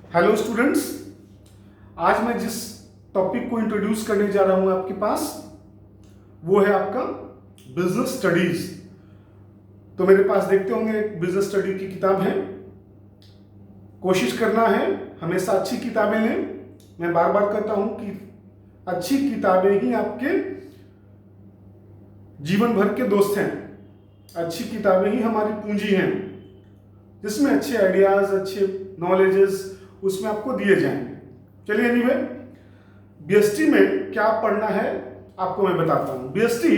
Hello students, आज मैं जिस टॉपिक को इंट्रोड्यूस करने जा रहा हूं आपके पास वो है आपका बिजनेस स्टडीज। तो मेरे पास देखते होंगे एक बिजनेस स्टडी की किताब है। कोशिश करना है हमेशा अच्छी किताबें लें। मैं बार बार कहता हूं कि अच्छी किताबें ही आपके जीवन भर के दोस्त हैं। अच्छी किताबें ही हमारी पूंजी हैं, जिसमें अच्छे आइडियाज, अच्छे नॉलेजेस उसमें आपको दिए जाएंगे। चलिए एनीवे, बीएसटी में क्या पढ़ना है आपको मैं बताता हूं। बीएसटी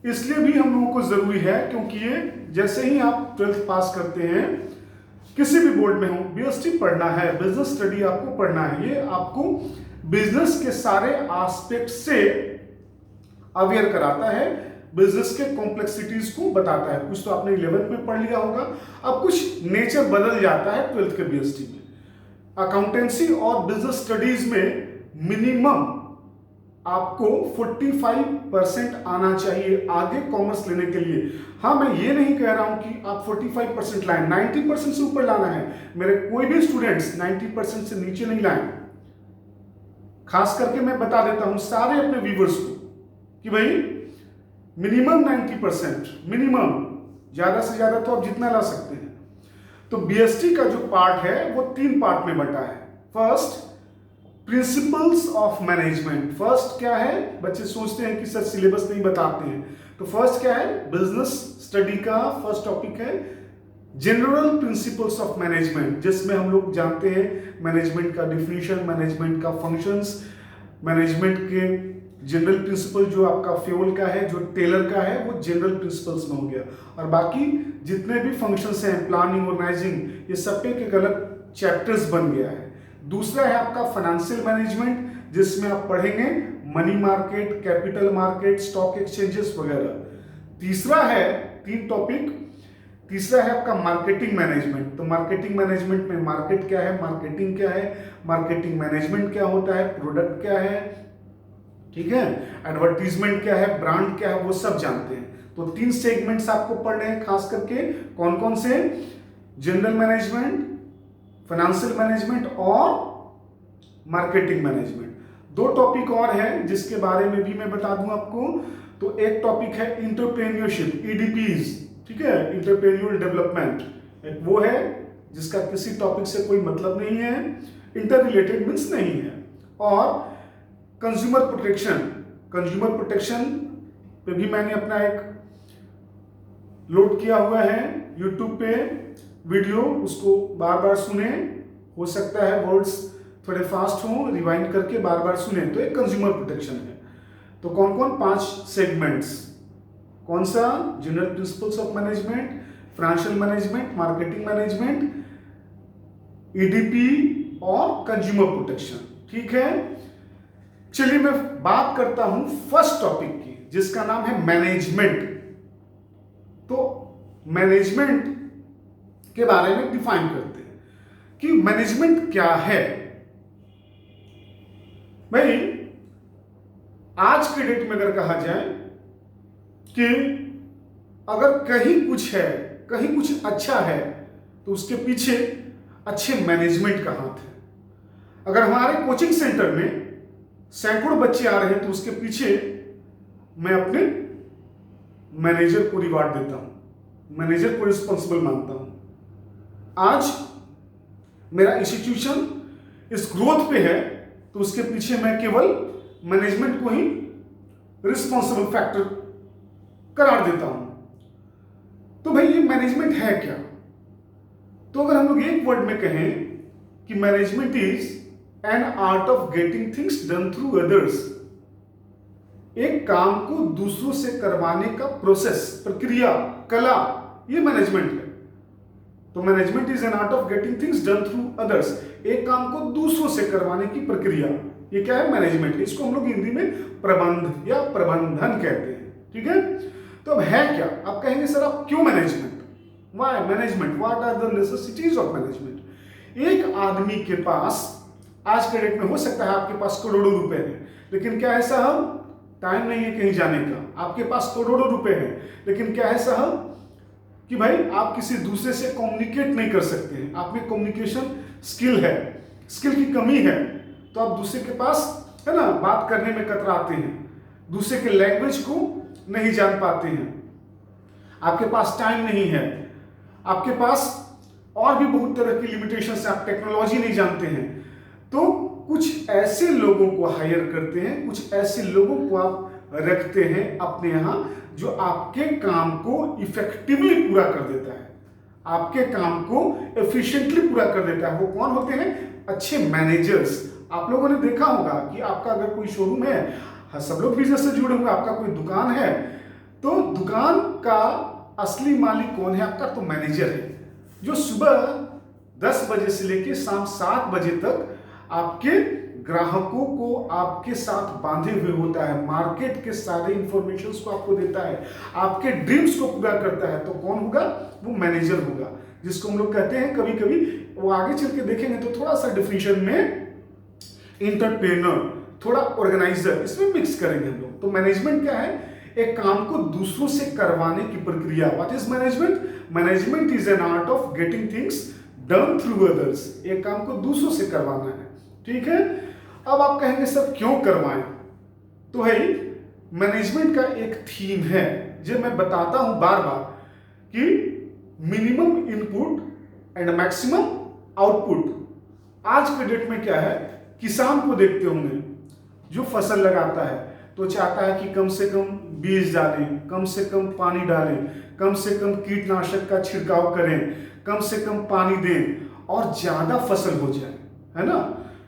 इसलिए भी हम लोगों को जरूरी है क्योंकि ये जैसे ही आप 12th पास करते हैं, किसी भी बोर्ड में हो, बीएसटी पढ़ना है, बिजनेस स्टडी आपको पढ़ना है। ये आपको बिजनेस के सारे एस्पेक्ट से अवेयर कराता है, बिजनेस के कॉम्प्लेक्सिटीज को बताता है। कुछ तो आपने 11th में पढ़ लिया होगा, अब कुछ नेचर बदल जाता है 12th के बीएसटी में। अकाउंटेंसी और बिजनेस स्टडीज में मिनिमम आपको 45% आना चाहिए आगे कॉमर्स लेने के लिए। हाँ, मैं ये नहीं कह रहा हूं कि आप 45% लाएं, 90% से ऊपर लाना है। मेरे कोई भी स्टूडेंट्स 90% से नीचे नहीं लाएं। खास करके मैं बता देता हूं सारे अपने व्यूअर्स को कि भाई मिनिमम 90%, मिनिमम, ज्यादा से ज्यादा तो आप जितना ला सकते हैं। तो बीएसटी का जो पार्ट है वो 3 पार्ट में बटा है। First, principles of management. First क्या है, बच्चे सोचते हैं कि सर सिलेबस नहीं बताते हैं, तो फर्स्ट क्या है, बिजनेस स्टडी का फर्स्ट टॉपिक है जनरल प्रिंसिपल्स ऑफ मैनेजमेंट, जिसमें हम लोग जानते हैं मैनेजमेंट का डिफिनीशन, मैनेजमेंट का फंक्शंस, मैनेजमेंट के जनरल प्रिंसिपल जो आपका फ्यूल का है, जो टेलर का है, वो जनरल प्रिंसिपल्स में हो गया। और बाकी जितने भी फंक्शंस हैं, प्लानिंग, ऑर्गेनाइजिंग, ये सब पे एक अलग चैप्टर्स बन गया है। दूसरा है आपका फाइनेंशियल मैनेजमेंट, जिसमें आप पढ़ेंगे money market, capital market, stock exchanges वगैरह। तीसरा है, 3 टॉपिक, तीसरा है आपका मार्केटिंग मैनेजमेंट। तो मार्केटिंग मैनेजमेंट में मार्केट क्या है, मार्केटिंग क्या है, मार्केटिंग मैनेजमेंट क्या होता है, प्रोडक्ट क्या है, ठीक है, एडवर्टीजमेंट क्या है, ब्रांड क्या है, वो सब जानते हैं। तो 3 सेगमेंट्स आपको पढ़ने हैं, खास करके कौन कौन से, जनरल मैनेजमेंट, फाइनेंशियल मैनेजमेंट और मार्केटिंग मैनेजमेंट। 2 टॉपिक और हैं जिसके बारे में भी मैं बता दूं आपको। तो एक टॉपिक है इंटरप्रेन्योरशिप, ईडीपीज, ठीक है, इंटरप्रेन्योर डेवलपमेंट। एक वो है जिसका किसी टॉपिक से कोई मतलब नहीं है, इंटर रिलेटेड मीन्स नहीं है। और कंज्यूमर प्रोटेक्शन, कंज्यूमर प्रोटेक्शन पे भी मैंने अपना एक लोड किया हुआ है यूट्यूब पे वीडियो, उसको बार बार सुने। हो सकता है वर्ड्स थोड़े फास्ट हों, रिवाइंड करके बार बार सुने। तो एक कंज्यूमर प्रोटेक्शन है। तो कौन कौन 5 सेगमेंट्स, कौन सा, general principles of management, financial management, marketing management, EDP और कंज्यूमर प्रोटेक्शन, ठीक है। चलिए मैं बात करता हूं फर्स्ट टॉपिक की, जिसका नाम है मैनेजमेंट। तो मैनेजमेंट के बारे में डिफाइन करते हैं कि मैनेजमेंट क्या है। भाई आज के डेट में अगर कहा जाए कि अगर कहीं कुछ है, कहीं कुछ अच्छा है, तो उसके पीछे अच्छे मैनेजमेंट का हाथ है। अगर हमारे कोचिंग सेंटर में सैकड़ों बच्चे आ रहे हैं, तो उसके पीछे मैं अपने मैनेजर को रिवार्ड देता हूं, मैनेजर को रिस्पॉन्सिबल मानता हूं। आज मेरा इंस्टीट्यूशन इस ग्रोथ पे है, तो उसके पीछे मैं केवल मैनेजमेंट को ही रिस्पॉन्सिबल फैक्टर करार देता हूं। तो भाई ये मैनेजमेंट है क्या? तो अगर हम लोग एक वर्ड में कहें कि management is an art of getting things done through others, एक काम को दूसरों से करवाने का प्रोसेस, प्रक्रिया, कला, ये मैनेजमेंट है। तो management is an art of getting things done through others, एक काम को दूसरों से करवाने की प्रक्रिया, ये क्या है, मैनेजमेंट। इसको हम लोग हिंदी में प्रबंध या प्रबंधन कहते हैं, ठीक है। तो अब है क्या? आप कहेंगे सर आप क्यों management, why management, what are the necessities of management. एक आदमी के पास आज के डेट में हो सकता है आपके पास करोड़ों रुपए हैं, लेकिन क्या है साहब, टाइम नहीं है कहीं जाने का। आपके पास करोड़ों रुपए हैं, लेकिन क्या है साहब कि भाई आप किसी दूसरे से कम्युनिकेट नहीं कर सकते हैं, आप में कम्युनिकेशन स्किल है, स्किल की कमी है, तो आप दूसरे के पास है ना बात करने में कतराते हैं, दूसरे के लैंग्वेज को नहीं जान पाते हैं, आपके पास टाइम नहीं है, आपके पास और भी बहुत तरह की लिमिटेशन है, आप टेक्नोलॉजी नहीं जानते हैं, तो कुछ ऐसे लोगों को हायर करते हैं, कुछ ऐसे लोगों को आप रखते हैं अपने यहां जो आपके काम को इफेक्टिवली पूरा कर देता है, आपके काम को एफिशिएंटली पूरा कर देता है। वो कौन होते हैं? अच्छे मैनेजर्स। आप लोगों ने देखा होगा कि आपका अगर कोई शोरूम है, सब लोग बिजनेस से जुड़े हुए, आपका कोई दुकान है, तो दुकान का असली मालिक कौन है? आपका तो मैनेजर है, जो सुबह 10 बजे से लेकर शाम 7 बजे तक आपके ग्राहकों को आपके साथ बांधे हुए होता है, मार्केट के सारे इंफॉर्मेशंस को आपको देता है, आपके ड्रीम्स को पूरा करता है। तो कौन होगा? वो मैनेजर होगा, जिसको हम लोग कहते हैं कभी कभी, वो आगे चल के देखेंगे तो थोड़ा सा डिफिनेशन में एंटरप्रेन्योर, थोड़ा ऑर्गेनाइजर, इसमें मिक्स करेंगे हम लोग। तो मैनेजमेंट क्या है? एक काम को दूसरों से करवाने की प्रक्रिया। What is management? Management is an art of getting things done through others. एक काम को दूसरों से करवाना है, ठीक है। अब आप कहेंगे सर क्यों करवाएं? तो है मैनेजमेंट का एक थीम है, जो मैं बताता हूं बार बार कि minimum input and maximum output. आज के डेट में क्या है, किसान को देखते होंगे जो फसल लगाता है तो चाहता है कि कम से कम बीज डालें, कम से कम पानी डालें, कम से कम कीटनाशक का छिड़काव करें, कम से कम पानी दें और ज्यादा फसल हो जाए, है ना।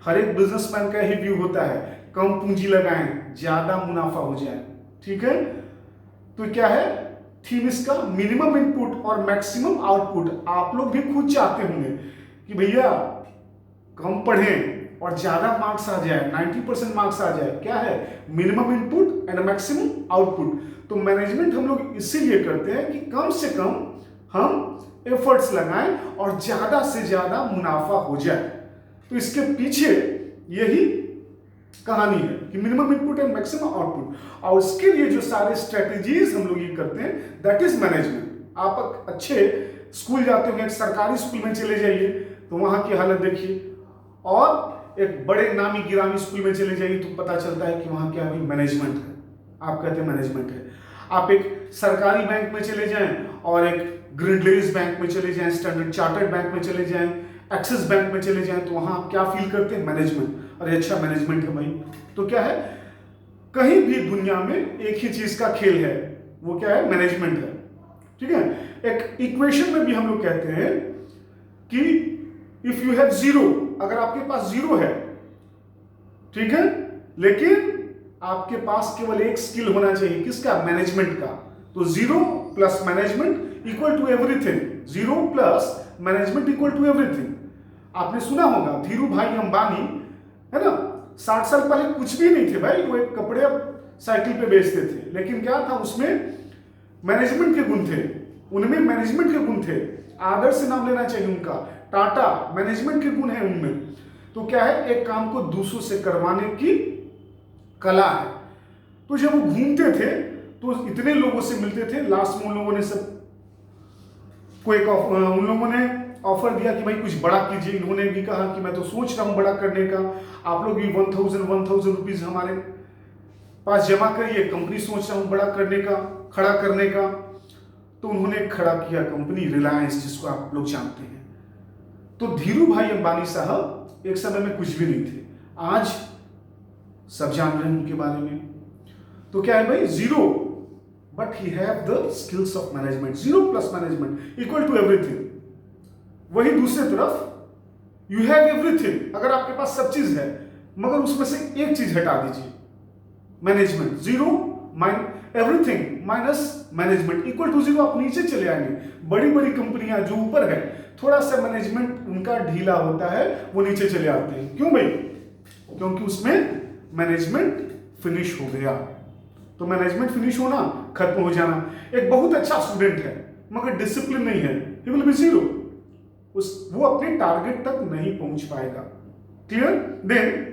हर एक बिजनेसमैन का ही व्यू होता है, कम पूंजी लगाएं, ज्यादा मुनाफा हो जाए, ठीक है। तो क्या है थीम इसका? मिनिमम इनपुट और मैक्सिमम आउटपुट। आप लोग भी खुद चाहते होंगे कि भैया कम पढ़ें और ज्यादा मार्क्स आ जाए, 90% मार्क्स आ जाए। क्या है? Minimum input and maximum output. तो मैनेजमेंट हम लोग इसीलिए करते हैं कि कम से कम हम एफर्ट्स लगाएं और ज्यादा से ज्यादा मुनाफा हो जाए। तो इसके पीछे यही कहानी है कि minimum input and maximum output, और उसके लिए जो सारे स्ट्रेटेजीज हम लोग ये करते हैं, दैट इज मैनेजमेंट। आप अच्छे स्कूल जाते होंगे, एक सरकारी स्कूल में चले जाइए तो वहां की हालत देखिए, और एक बड़े नामी गिरामी स्कूल में चले जाइए तो पता चलता है कि वहां क्या है, मैनेजमेंट है। आप कहते हैं मैनेजमेंट है। आप एक सरकारी बैंक में चले जाएं और एक ग्रिंडलेज बैंक में चले जाएं, स्टैंडर्ड चार्टर्ड बैंक में चले जाएं, एक्सिस बैंक में चले जाएं, तो वहां आप क्या फील करते हैं? मैनेजमेंट। अरे अच्छा मैनेजमेंट है भाई। तो क्या है, कहीं भी दुनिया में एक ही चीज का खेल है, वो क्या है? मैनेजमेंट है, ठीक है। एक इक्वेशन में भी हम लोग कहते हैं कि इफ यू हैव जीरो, अगर आपके पास जीरो है, ठीक है, लेकिन आपके पास केवल एक स्किल होना चाहिए, किसका? मैनेजमेंट का। तो zero plus management equal to everything, zero plus management equal to everything. आपने सुना होगा धीरू भाई अंबानी, है ना, 60 साल पहले कुछ भी नहीं थे भाई, वो एक कपड़े साइकिल पे बेचते थे, लेकिन क्या था उसमें? मैनेजमेंट के गुण थे, उनमें मैनेजमेंट के गुण थे। आदर से नाम लेना चाहिए उनका, टाटा, मैनेजमेंट के गुण है उनमें। तो क्या है? एक काम को दूसरों से करवाने की कला है। तो जब वो घूमते थे तो इतने लोगों से मिलते थे, लास्ट में उन लोगों ने सब को एक उन लोगों ने ऑफर दिया कि भाई कुछ बड़ा कीजिए। इन्होंने भी कहा कि मैं तो सोच रहा हूं बड़ा करने का, आप लोग भी 1000 रुपीज हमारे पास जमा करिए, कंपनी सोच रहा हूं बड़ा करने का, खड़ा करने का। तो उन्होंने खड़ा किया कंपनी रिलायंस, जिसको आप लोग जानते हैं। तो धीरू भाई अंबानी साहब एक समय में कुछ भी नहीं थे, आज सब जान रहे हैं उनके बारे में। तो क्या है भाई? Zero, but he have the skills of management. Zero plus management equal to everything. वही दूसरी तरफ यू हैव एवरीथिंग, अगर आपके पास सब चीज है मगर उसमें से एक चीज हटा दीजिए, management. Zero everything minus management equal to zero. आप नीचे चले आएंगे। बड़ी बड़ी कंपनियां जो ऊपर है, थोड़ा सा मैनेजमेंट उनका ढीला होता है, वो नीचे चले आते हैं। क्यों भाई? क्योंकि उसमें मैनेजमेंट फिनिश हो गया। तो मैनेजमेंट फिनिश होना, खत्म हो जाना। एक बहुत अच्छा स्टूडेंट है मगर डिसिप्लिन नहीं है, ही विल बी जीरो। वो अपने टारगेट तक नहीं पहुंच पाएगा। Clear? Then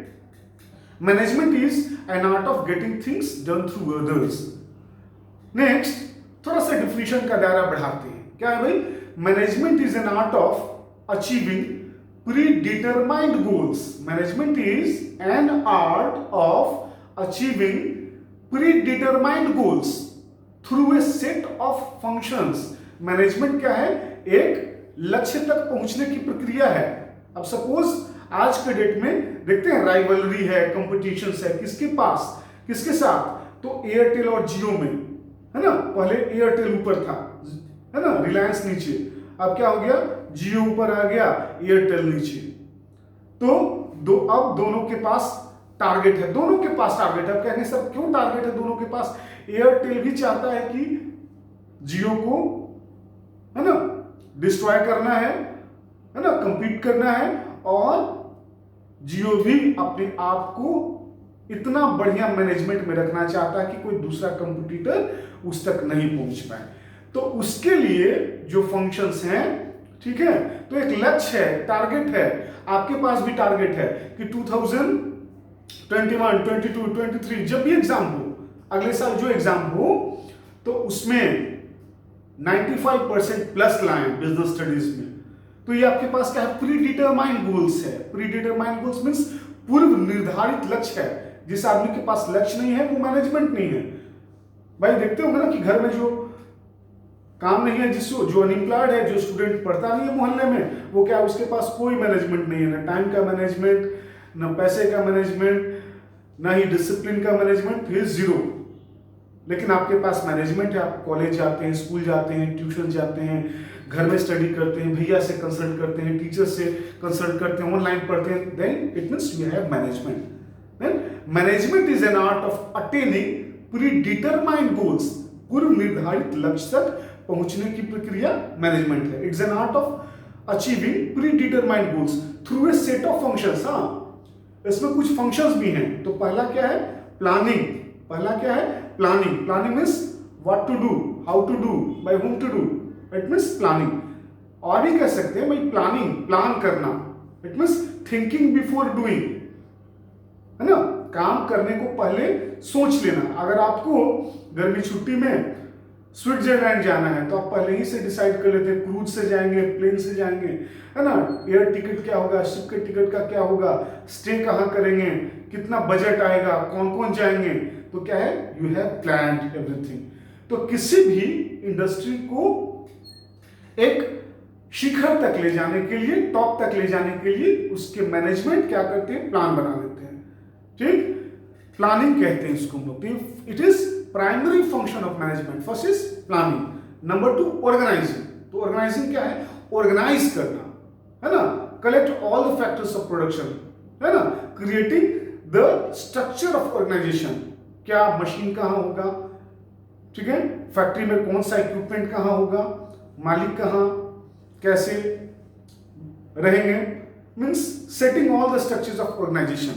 management is an art of getting things done through others. Next, थोड़ा सा डिफिनेशन का दायरा बढ़ाते हैं। क्या है भाई? Management is an art of achieving predetermined goals. Management is an art of achieving predetermined goals through a set of functions. Management क्या है? एक लक्ष्य तक पहुंचने की प्रक्रिया है। अब सपोज आज के डेट में देखते हैं राइवलरी है, कंपटीशन है, किसके पास, किसके साथ? तो एयरटेल और जियो में, है ना। पहले एयरटेल ऊपर था, है ना, रिलायंस नीचे, अब क्या हो गया? जियो ऊपर आ गया, एयरटेल नीचे। तो अब दोनों के पास टारगेट है, दोनों के पास टारगेट है। अब कहेंगे सर क्यों टारगेट है दोनों के पास? एयरटेल भी चाहता है कि जियो को, है ना, डिस्ट्रॉय करना है ना, कंपीट करना है, और जियो भी अपने आप को इतना बढ़िया मैनेजमेंट में रखना चाहता है कि कोई दूसरा कंपटीटर उस तक नहीं पहुंच पाए। तो उसके लिए जो फंक्शंस हैं, ठीक है, तो एक लक्ष्य है, टारगेट है। आपके पास भी टारगेट है कि 2021, 22, 23 जब भी एग्जाम हो, अगले साल जो एग्जाम हो, तो उसमें 95% प्लस लाएं बिजनेस स्टडीज में। तो ये आपके पास क्या है? प्री डिटरमाइंड गोल्स है। प्री डिटरमाइंड गोल्स मींस पूर्व निर्धारित लक्ष्य है। जिस आदमी के पास लक्ष्य नहीं है वो मैनेजमेंट नहीं है। भाई देखते होंगे ना कि घर में जो काम नहीं है, जिसको जो अनएम्प्लॉयड है, जो स्टूडेंट पढ़ता नहीं है मोहल्ले में, वो क्या, उसके पास कोई मैनेजमेंट नहीं है, ना टाइम का मैनेजमेंट, ना पैसे का मैनेजमेंट, ना ही डिसिप्लिन का मैनेजमेंट, फिर जीरो। लेकिन आपके पास मैनेजमेंट है, आप कॉलेज जाते हैं, स्कूल जाते हैं, ट्यूशन जाते हैं, घर में स्टडी करते हैं, भैया से कंसल्ट करते हैं, टीचर से कंसल्ट करते हैं, ऑनलाइन पढ़ते हैं, then it means you have management. Then management is an art of attaining predetermined goals. पूर्व निर्धारित लक्ष्य तक पहुंचने की प्रक्रिया मैनेजमेंट है। It's an art of achieving predetermined goals through a set of functions. हाँ, इसमें कुछ फंक्शंस भी हैं। तो पहला क्या है? प्लानिंग। पहला क्या है? Planning. Planning means what to do, how to do, by whom to do, it means planning. और भी कह सकते हैं भाई प्लानिंग, प्लान करना, it means thinking before doing, है ना, काम करने को पहले सोच लेना। अगर आपको गर्मी छुट्टी में स्विट्जरलैंड जाना है तो आप पहले ही से डिसाइड कर लेते हैं, क्रूज से जाएंगे, प्लेन से जाएंगे, है ना, एयर टिकट क्या होगा, शिप के टिकट का क्या होगा, स्टे कहाँ करेंगे, कितना बजट आएगा, कौन कौन जाएंगे। तो क्या है? You have planned everything. तो किसी भी इंडस्ट्री को एक शिखर तक ले जाने के लिए, टॉप तक ले जाने के लिए उसके मैनेजमेंट क्या करते हैं? प्लान बना लेते हैं। ठीक, प्लानिंग कहते हैं इसको हम लोग। It is primary function of management. First is planning, number 2 organizing. तो ऑर्गेनाइजिंग क्या है? ऑर्गेनाइज करना, है ना, collect all the factors of production, है ना, creating the structure of organization. क्या मशीन कहाँ होगा, ठीक है, फैक्ट्री में कौन सा इक्विपमेंट कहाँ होगा, मालिक कहाँ, कैसे रहेंगे, means setting all the structures of organisation.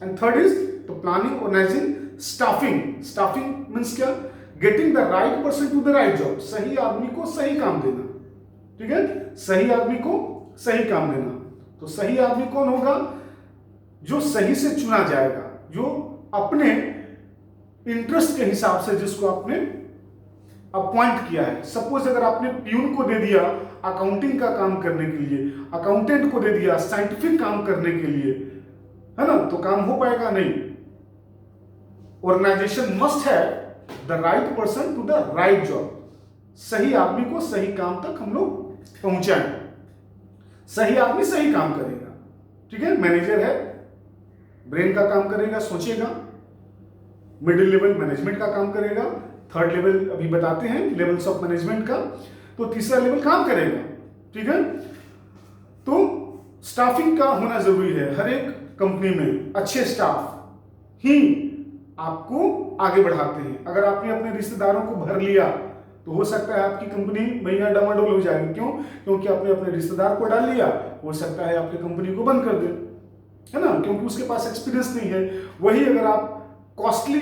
And third is तो planning, organising, staffing. Staffing means क्या? Getting the right person to the right job. सही आदमी को सही काम देना, ठीक है, सही आदमी को सही काम देना। तो सही आदमी कौन होगा? जो सही से चुना जाएगा, जो अपने इंटरेस्ट के हिसाब से जिसको आपने अपॉइंट किया है। सपोज अगर आपने प्यून को दे दिया अकाउंटिंग का काम करने के लिए, अकाउंटेंट को दे दिया साइंटिफिक काम करने के लिए, है ना, तो काम हो पाएगा नहीं। Organization must have the right person to the right job. सही आदमी को सही काम तक हम लोग पहुंचाएं। सही आदमी सही काम करेगा, ठीक है। मैनेजर है, ब्रेन का काम करेगा, सोचेगा। मिडिल लेवल मैनेजमेंट का काम करेगा। थर्ड लेवल अभी बताते हैं लेवल्स ऑफ मैनेजमेंट का। तो तीसरा लेवल काम करेगा, ठीक है। तो स्टाफिंग का होना जरूरी है। हर एक कंपनी में अच्छे स्टाफ ही आपको आगे बढ़ाते हैं। अगर आपने अपने रिश्तेदारों को भर लिया तो हो सकता है आपकी कंपनी भैया डामाडोल हो जाएगी। क्यों? क्योंकि आपने अपने रिश्तेदार को डाल लिया, हो सकता है आपकी कंपनी को बंद कर दे, है ना, क्योंकि उसके पास एक्सपीरियंस नहीं है। वही अगर आप कॉस्टली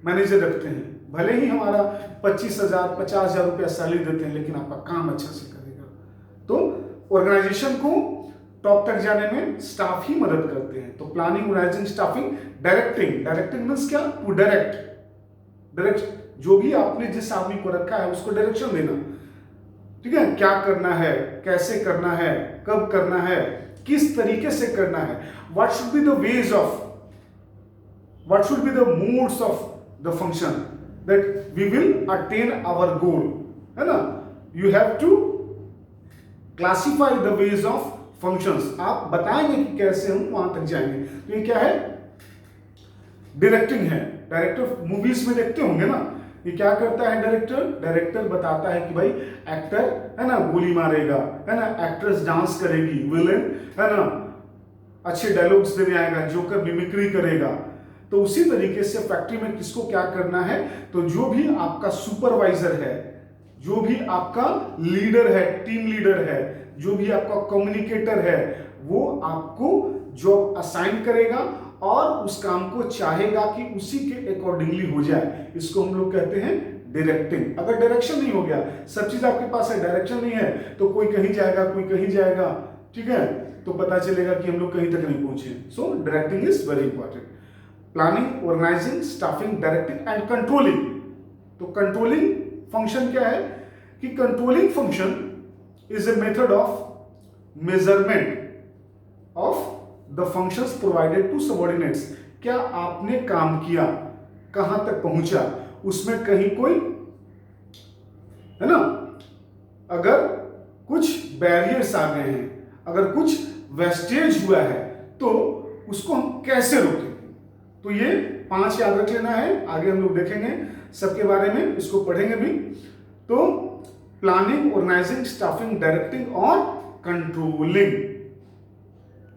मैनेजर रखते हैं, भले ही हमारा 25,000 50,000 रुपया सैलरी देते हैं, लेकिन आपका काम अच्छा से करेगा। तो ऑर्गेनाइजेशन को टॉप तक जाने में स्टाफ ही मदद करते हैं। तो planning, organising, staffing, directing. Directing means क्या? टू डायरेक्ट जो भी आपने जिस आदमी को रखा है उसको डायरेक्शन देना, ठीक है, क्या करना है, कैसे करना है, कब करना है, किस तरीके से करना है, what should be the ways of, what should be the modes of the function that we will attain our goal, है ना। You have to classify the ways of functions, आप बताएंगे कि कैसे हम वहां तक जाएंगे। तो ये क्या है, डायरेक्टिंग है। डायरेक्टर मूवीज में देखते होंगे ना, ये क्या करता है डायरेक्टर, डायरेक्टर बताता है कि भाई एक्टर है ना गोली मारेगा, है ना, एक्ट्रेस डांस करेगी, विलेन है ना अच्छे डायलॉग्स देने आएगा, जोकर मिमिक्री करेगा। तो उसी तरीके से फैक्ट्री में किसको क्या करना है, तो जो भी आपका सुपरवाइजर है, जो भी आपका लीडर है, टीम लीडर है, जो भी आपका कम्युनिकेटर है, वो आपको जॉब असाइन करेगा और उस काम को चाहेगा कि उसी के अकॉर्डिंगली हो जाए। इसको हम लोग कहते हैं डायरेक्टिंग। अगर डायरेक्शन नहीं हो गया, सब चीज आपके पास है, डायरेक्शन नहीं है, तो कोई कहीं जाएगा, कोई कहीं जाएगा, ठीक है, तो पता चलेगा कि हम लोग कहीं तक नहीं पहुंचे। So directing is very important. Planning, organising, staffing, directing and controlling. तो कंट्रोलिंग फंक्शन क्या है कि controlling function is a method of measurement of the functions provided to subordinates. क्या आपने काम किया, कहां तक पहुंचा, उसमें कहीं कोई है ना, अगर कुछ बैरियर्स आ गए हैं, अगर कुछ वेस्टेज हुआ है, तो उसको हम कैसे रोकें। तो ये 5 याद रख लेना है, आगे हम लोग देखेंगे सबके बारे में, इसको पढ़ेंगे भी। तो प्लानिंग, ऑर्गेनाइजिंग, स्टाफिंग, डायरेक्टिंग और कंट्रोलिंग।